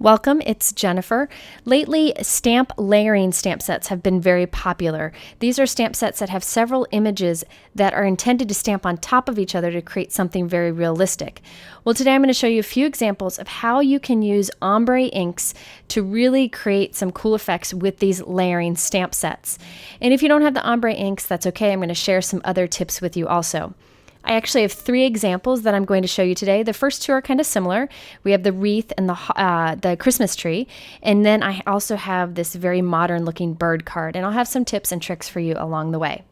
Welcome, it's Jennifer. Lately, stamp layering stamp sets have been very popular. These are stamp sets that have several images that are intended to stamp on top of each other to create something very realistic. Well, today I'm going to show you a few examples of how you can use ombre inks to really create some cool effects with these layering stamp sets. And if you don't have the ombre inks, that's okay. I'm going to share some other tips with you also. I actually have three examples that I'm going to show you today. The first two are kind of similar. We have the wreath and the Christmas tree, and then I also have this very modern looking bird card, and I'll have some tips and tricks for you along the way.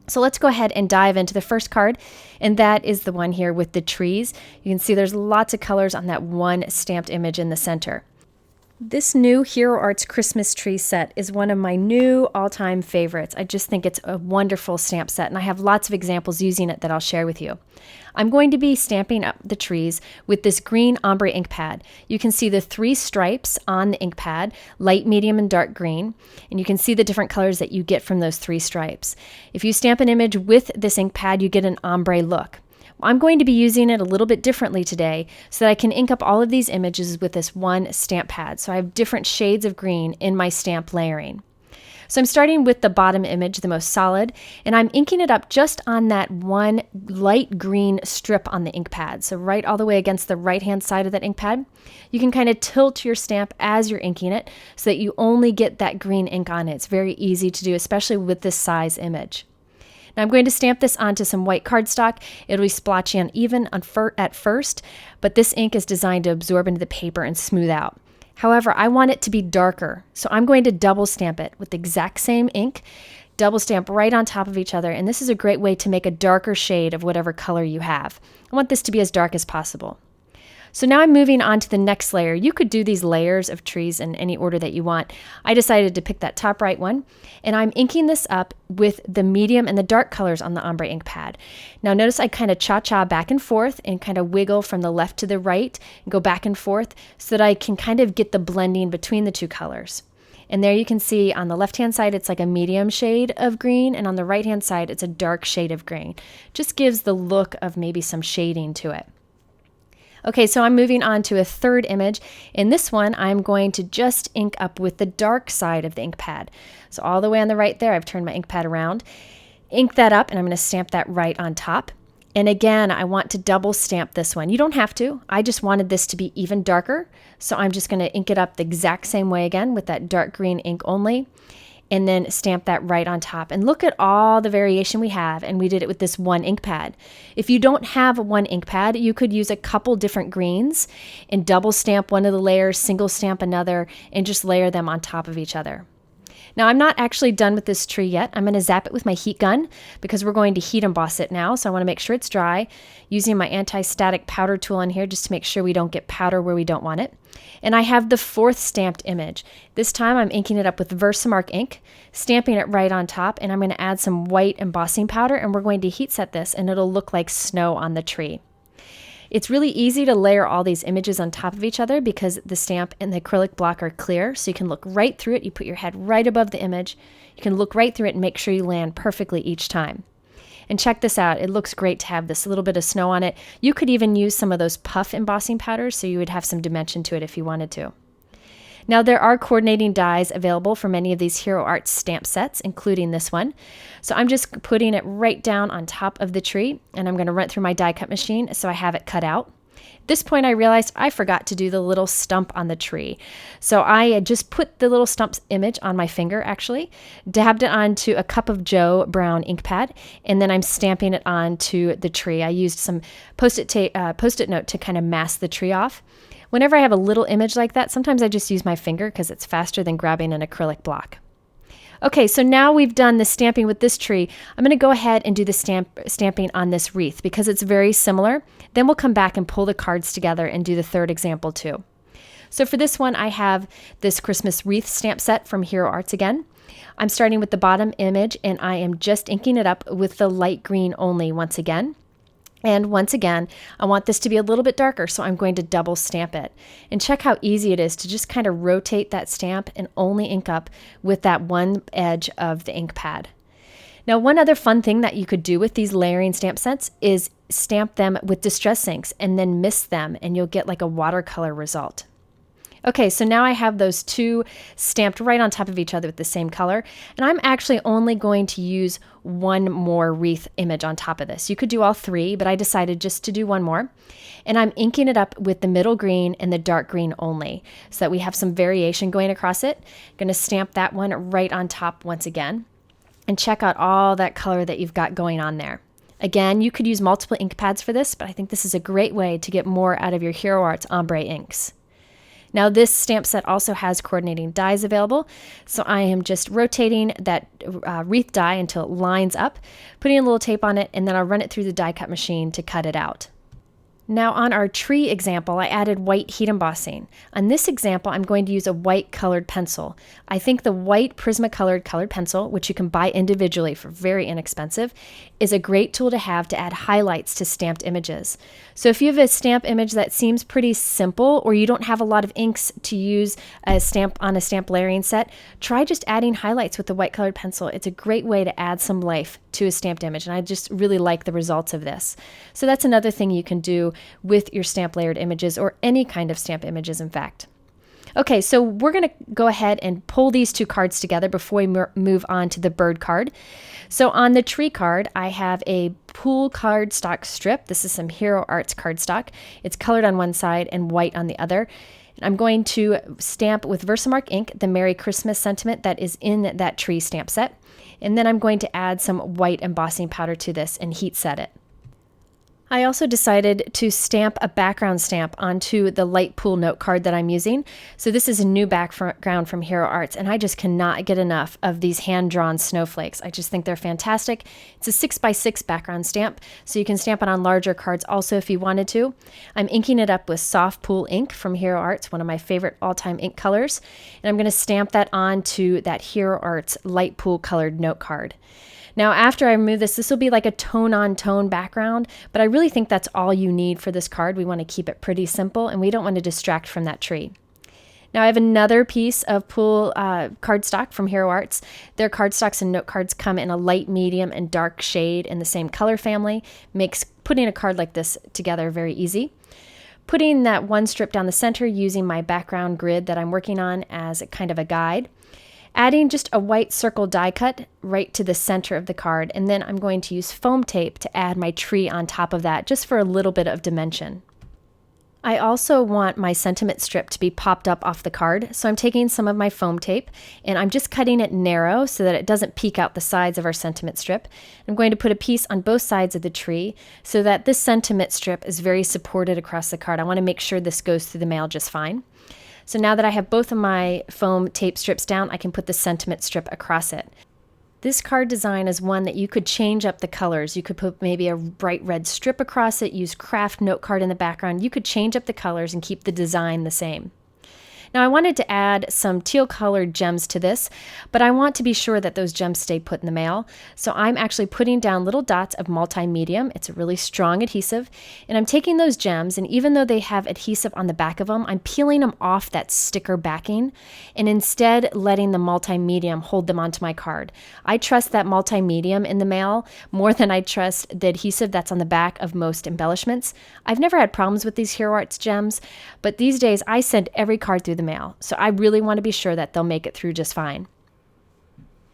So let's go ahead and dive into the first card, and that is the one here with the trees. You can see there's lots of colors on that one stamped image in the center. This new Hero Arts Christmas tree set is one of my new all-time favorites. I just think it's a wonderful stamp set, and I have lots of examples using it that I'll share with you. I'm going to be stamping up the trees with this green ombre ink pad. You can see the three stripes on the ink pad, light, medium, and dark green, and you can see the different colors that you get from those three stripes. If you stamp an image with this ink pad, you get an ombre look. I'm going to be using it a little bit differently today so that I can ink up all of these images with this one stamp pad. So I have different shades of green in my stamp layering. So I'm starting with the bottom image, the most solid, and I'm inking it up just on that one light green strip on the ink pad. So right all the way against the right-hand side of that ink pad. You can kind of tilt your stamp as you're inking it so that you only get that green ink on it. It's very easy to do, especially with this size image. Now I'm going to stamp this onto some white cardstock. It'll be splotchy uneven at first, but this ink is designed to absorb into the paper and smooth out. However, I want it to be darker, so I'm going to double stamp it with the exact same ink, double stamp right on top of each other, and this is a great way to make a darker shade of whatever color you have. I want this to be as dark as possible. So now I'm moving on to the next layer. You could do these layers of trees in any order that you want. I decided to pick that top right one, and I'm inking this up with the medium and the dark colors on the ombre ink pad. Now notice I kind of cha-cha back and forth and kind of wiggle from the left to the right and go back and forth so that I can kind of get the blending between the two colors. And there you can see on the left-hand side, it's like a medium shade of green, and on the right-hand side, it's a dark shade of green. Just gives the look of maybe some shading to it. Okay, so I'm moving on to a third image. In this one, I'm going to just ink up with the dark side of the ink pad. So all the way on the right there, I've turned my ink pad around. Ink that up, and I'm going to stamp that right on top. And again, I want to double stamp this one. You don't have to. I just wanted this to be even darker. So I'm just going to ink it up the exact same way again with that dark green ink only, and then stamp that right on top. And look at all the variation we have, and we did it with this one ink pad. If you don't have one ink pad, you could use a couple different greens and double stamp one of the layers, single stamp another, and just layer them on top of each other. Now I'm not actually done with this tree yet. I'm going to zap it with my heat gun because we're going to heat emboss it now, so I want to make sure it's dry, using my anti-static powder tool in here just to make sure we don't get powder where we don't want it. And I have the fourth stamped image. This time I'm inking it up with Versamark ink, stamping it right on top, and I'm going to add some white embossing powder, and we're going to heat set this, and it'll look like snow on the tree. It's really easy to layer all these images on top of each other because the stamp and the acrylic block are clear, so you can look right through it. You put your head right above the image. You can look right through it and make sure you land perfectly each time. And check this out. It looks great to have this little bit of snow on it. You could even use some of those puff embossing powders so you would have some dimension to it if you wanted to. Now there are coordinating dies available for many of these Hero Arts stamp sets, including this one. So I'm just putting it right down on top of the tree, and I'm going to run it through my die cut machine so I have it cut out. At this point I realized I forgot to do the little stump on the tree. So I just put the little stump's image on my finger, actually, dabbed it onto a Cup of Joe brown ink pad, and then I'm stamping it onto the tree. I used some post-it note to kind of mask the tree off. Whenever I have a little image like that, sometimes I just use my finger because it's faster than grabbing an acrylic block. Okay, so now we've done the stamping with this tree. I'm going to go ahead and do the stamping on this wreath because it's very similar. Then we'll come back and pull the cards together and do the third example too. So for this one, I have this Christmas wreath stamp set from Hero Arts again. I'm starting with the bottom image, and I am just inking it up with the light green only once again. And once again, I want this to be a little bit darker, so I'm going to double stamp it. And check how easy it is to just kind of rotate that stamp and only ink up with that one edge of the ink pad. Now, one other fun thing that you could do with these layering stamp sets is stamp them with distress inks and then mist them, and you'll get like a watercolor result. Okay, so now I have those two stamped right on top of each other with the same color, and I'm actually only going to use one more wreath image on top of this. You could do all three, but I decided just to do one more, and I'm inking it up with the middle green and the dark green only, so that we have some variation going across it. I'm going to stamp that one right on top once again, and check out all that color that you've got going on there. Again, you could use multiple ink pads for this, but I think this is a great way to get more out of your Hero Arts Ombre inks. Now this stamp set also has coordinating dies available, so I am just rotating that wreath die until it lines up, putting a little tape on it, and then I'll run it through the die cut machine to cut it out. Now on our tree example, I added white heat embossing. On this example, I'm going to use a white colored pencil. I think the white Prismacolor colored pencil, which you can buy individually for very inexpensive, is a great tool to have to add highlights to stamped images. So if you have a stamp image that seems pretty simple, or you don't have a lot of inks to use a stamp on a stamp layering set, try just adding highlights with the white colored pencil. It's a great way to add some life to a stamped image, and I just really like the results of this. So that's another thing you can do with your stamp layered images, or any kind of stamp images, in fact. Okay, so we're going to go ahead and pull these two cards together before we move on to the bird card. So on the tree card, I have a pool cardstock strip. This is some Hero Arts cardstock. It's colored on one side and white on the other. I'm going to stamp with Versamark ink the Merry Christmas sentiment that is in that tree stamp set. And then I'm going to add some white embossing powder to this and heat set it. I also decided to stamp a background stamp onto the light pool note card that I'm using. So this is a new background from Hero Arts, and I just cannot get enough of these hand-drawn snowflakes. I just think they're fantastic. It's a 6x6 background stamp, so you can stamp it on larger cards also if you wanted to. I'm inking it up with soft pool ink from Hero Arts, one of my favorite all-time ink colors, and I'm going to stamp that onto that Hero Arts light pool colored note card. Now, after I remove this, this will be like a tone-on-tone background, but I really think that's all you need for this card. We want to keep it pretty simple, and we don't want to distract from that tree. Now, I have another piece of pool cardstock from Hero Arts. Their cardstocks and note cards come in a light, medium, and dark shade in the same color family. Makes putting a card like this together very easy. Putting that one strip down the center using my background grid that I'm working on as a kind of a guide. Adding just a white circle die cut right to the center of the card, and then I'm going to use foam tape to add my tree on top of that just for a little bit of dimension. I also want my sentiment strip to be popped up off the card, so I'm taking some of my foam tape and I'm just cutting it narrow so that it doesn't peek out the sides of our sentiment strip. I'm going to put a piece on both sides of the tree so that this sentiment strip is very supported across the card. I want to make sure this goes through the mail just fine. So now that I have both of my foam tape strips down, I can put the sentiment strip across it. This card design is one that you could change up the colors. You could put maybe a bright red strip across it, use craft note card in the background. You could change up the colors and keep the design the same. Now I wanted to add some teal colored gems to this, but I want to be sure that those gems stay put in the mail. So I'm actually putting down little dots of multi-medium. It's a really strong adhesive, and I'm taking those gems, and even though they have adhesive on the back of them, I'm peeling them off that sticker backing and instead letting the multi-medium hold them onto my card. I trust that multi-medium in the mail more than I trust the adhesive that's on the back of most embellishments. I've never had problems with these Hero Arts gems, but these days I send every card through the mail, so I really want to be sure that they'll make it through just fine.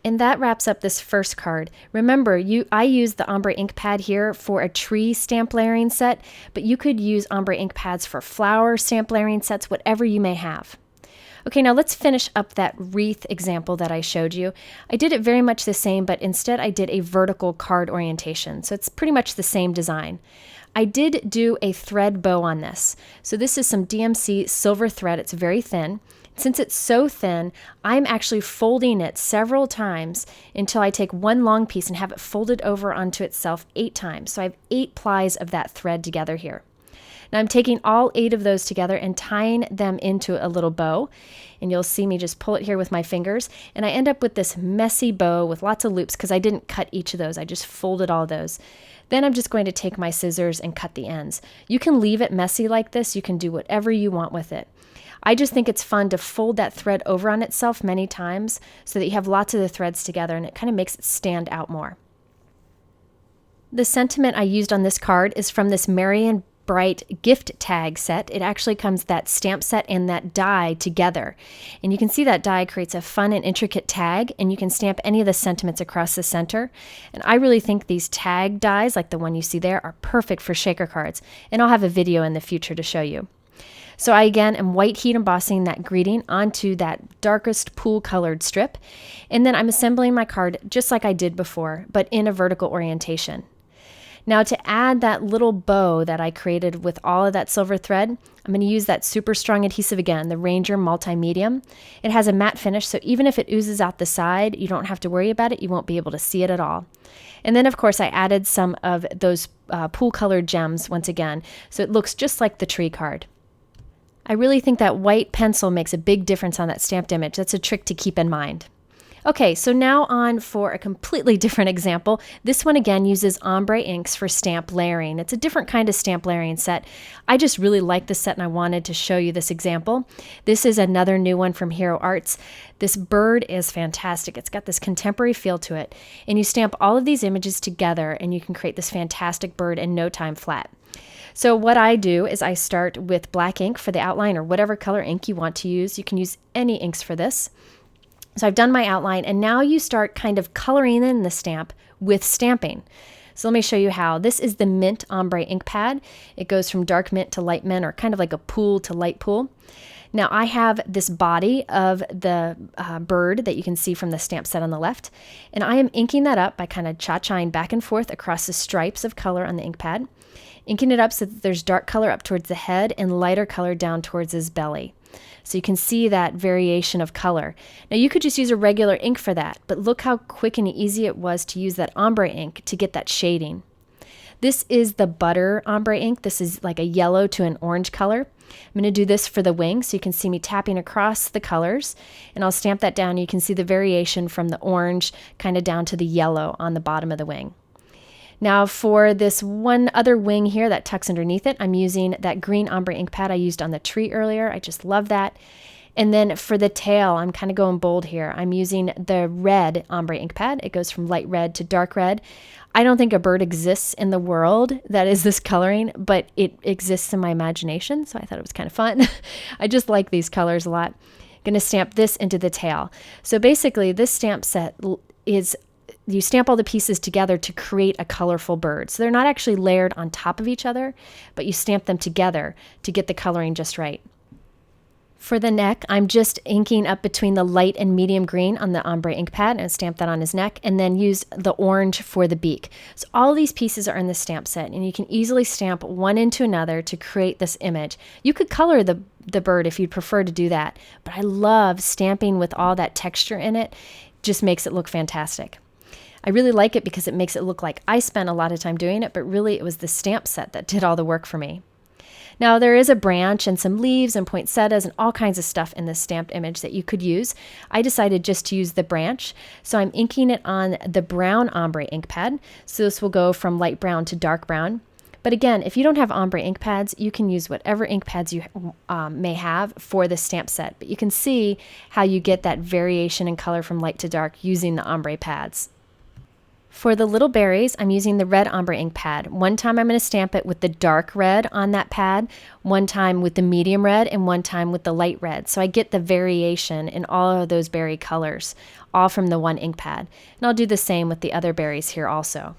And that wraps up this first card. Remember, I used the Ombre ink pad here for a tree stamp layering set, but you could use Ombre ink pads for flower stamp layering sets, whatever you may have. Okay, now let's finish up that wreath example that I showed you. I did it very much the same, but instead I did a vertical card orientation, so it's pretty much the same design. I did do a thread bow on this. So this is some DMC silver thread. It's very thin. Since it's so thin, I'm actually folding it several times until I take one long piece and have it folded over onto itself 8 times. So I have 8 plies of that thread together here. Now I'm taking all 8 of those together and tying them into a little bow. And you'll see me just pull it here with my fingers. And I end up with this messy bow with lots of loops because I didn't cut each of those. I just folded all those. Then I'm just going to take my scissors and cut the ends. You can leave it messy like this. You can do whatever you want with it. I just think it's fun to fold that thread over on itself many times so that you have lots of the threads together, and it kind of makes it stand out more. The sentiment I used on this card is from this Marion bright gift tag set. It actually comes that stamp set and that die together. And you can see that die creates a fun and intricate tag, and you can stamp any of the sentiments across the center. And I really think these tag dies, like the one you see there, are perfect for shaker cards. And I'll have a video in the future to show you. So I again am white heat embossing that greeting onto that darkest pool colored strip. And then I'm assembling my card just like I did before, but in a vertical orientation. Now to add that little bow that I created with all of that silver thread, I'm going to use that super strong adhesive again, the Ranger Multi-Medium. It has a matte finish, so even if it oozes out the side, you don't have to worry about it. You won't be able to see it at all. And then of course I added some of those pool colored gems once again, so it looks just like the tree card. I really think that white pencil makes a big difference on that stamped image. That's a trick to keep in mind. Okay, so now on for a completely different example. This one again uses ombre inks for stamp layering. It's a different kind of stamp layering set. I just really like this set and I wanted to show you this example. This is another new one from Hero Arts. This bird is fantastic. It's got this contemporary feel to it. And you stamp all of these images together and you can create this fantastic bird in no time flat. So what I do is I start with black ink for the outline, or whatever color ink you want to use. You can use any inks for this. So I've done my outline, and now you start kind of coloring in the stamp with stamping. So let me show you how. This is the Mint Ombre ink pad. It goes from dark mint to light mint, or kind of like a pool to light pool. Now I have this body of the bird that you can see from the stamp set on the left, and I am inking that up by kind of cha-chaing back and forth across the stripes of color on the ink pad, inking it up so that there's dark color up towards the head and lighter color down towards his belly. So you can see that variation of color. Now you could just use a regular ink for that, but look how quick and easy it was to use that ombre ink to get that shading. This is the Butter Ombre ink. This is like a yellow to an orange color. I'm going to do this for the wing so you can see me tapping across the colors, and I'll stamp that down. You can see the variation from the orange kind of down to the yellow on the bottom of the wing. Now for this one other wing here that tucks underneath it, I'm using that green ombre ink pad I used on the tree earlier. I just love that. And then for the tail, I'm kind of going bold here. I'm using the red ombre ink pad. It goes from light red to dark red. I don't think a bird exists in the world that is this coloring, but it exists in my imagination, so I thought it was kind of fun. I just like these colors a lot. I'm going to stamp this into the tail. So basically this stamp set is, you stamp all the pieces together to create a colorful bird. So they're not actually layered on top of each other, but you stamp them together to get the coloring just right. For the neck, I'm just inking up between the light and medium green on the ombre ink pad and stamp that on his neck, and then use the orange for the beak. So all these pieces are in the stamp set, and you can easily stamp one into another to create this image. You could color the bird if you'd prefer to do that, but I love stamping with all that texture in it. Just makes it look fantastic. I really like it because it makes it look like I spent a lot of time doing it, but really it was the stamp set that did all the work for me. Now there is a branch and some leaves and poinsettias and all kinds of stuff in this stamped image that you could use. I decided just to use the branch, so I'm inking it on the brown ombre ink pad. So this will go from light brown to dark brown. But again, if you don't have ombre ink pads, you can use whatever ink pads you may have for the stamp set. But you can see how you get that variation in color from light to dark using the ombre pads. For the little berries, I'm using the red ombre ink pad. One time I'm going to stamp it with the dark red on that pad, one time with the medium red, and one time with the light red. So I get the variation in all of those berry colors, all from the one ink pad. And I'll do the same with the other berries here also.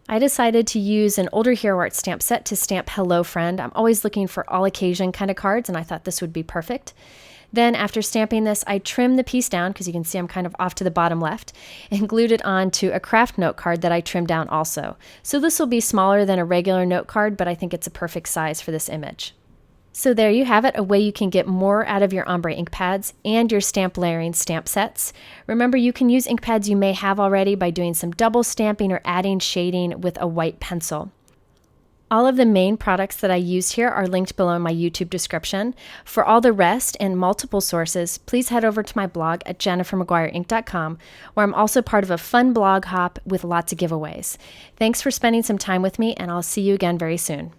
I decided to use an older Hero Art stamp set to stamp Hello Friend. I'm always looking for all occasion kind of cards, and I thought this would be perfect. Then after stamping this, I trimmed the piece down, because you can see I'm kind of off to the bottom left, and glued it onto a craft note card that I trimmed down also. So this will be smaller than a regular note card, but I think it's a perfect size for this image. So there you have it, a way you can get more out of your ombre ink pads and your stamp layering stamp sets. Remember, you can use ink pads you may have already by doing some double stamping or adding shading with a white pencil. All of the main products that I used here are linked below in my YouTube description. For all the rest and multiple sources, please head over to my blog at jennifermcguireinc.com, where I'm also part of a fun blog hop with lots of giveaways. Thanks for spending some time with me, and I'll see you again very soon.